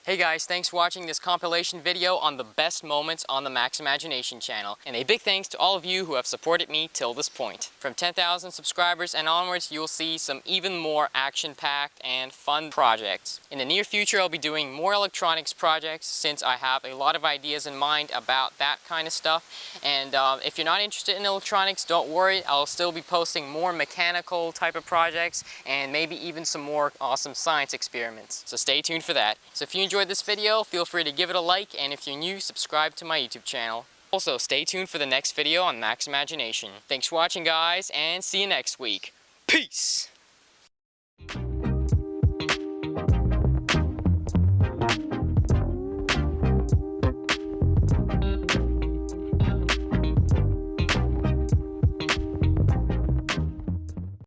Hey guys, thanks for watching this compilation video on the best moments on the Max Imagination channel. And a big thanks to all of you who have supported me till this point. From 10,000 subscribers and onwards, you'll see some even more action-packed and fun projects. In the near future, I'll be doing more electronics projects since I have a lot of ideas in mind about that kind of stuff. And if you're not interested in electronics, don't worry, I'll still be posting more mechanical type of projects and maybe even some more awesome science experiments. So stay tuned for that. So if you enjoyed this video, feel free to give it a like, and if you're new, subscribe to my YouTube channel. Also, stay tuned for the next video on Max Imagination. Thanks for watching, guys, and see you next week. Peace!